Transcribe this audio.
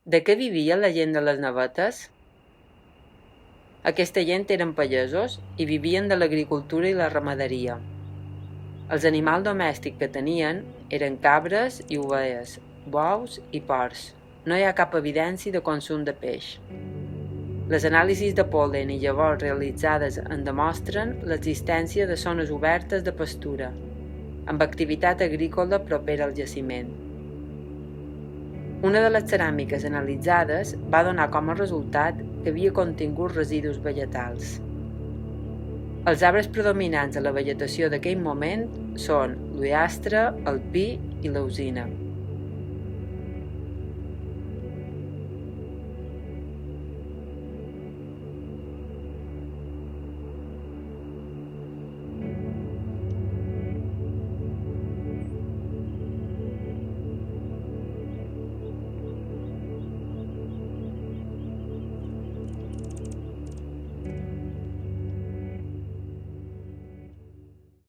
De què vivia la gent de les Navetes? Aquesta gent eren pagesos i vivien de l'agricultura i la ramaderia. Els animals domèstics que tenien eren cabres i ovelles, bous i porcs. No hi ha cap evidència de consum de peix. Les anàlisis de pol·len i llavors realitzades en demostren l'existència de zones obertes de pastura, amb activitat agrícola propera al jaciment. Una de les ceràmiques analitzades va donar com a resultat que havia contingut residus vegetals. Els arbres predominants a la vegetació d'aquell moment són l'ullastre, el pi i l'alzina.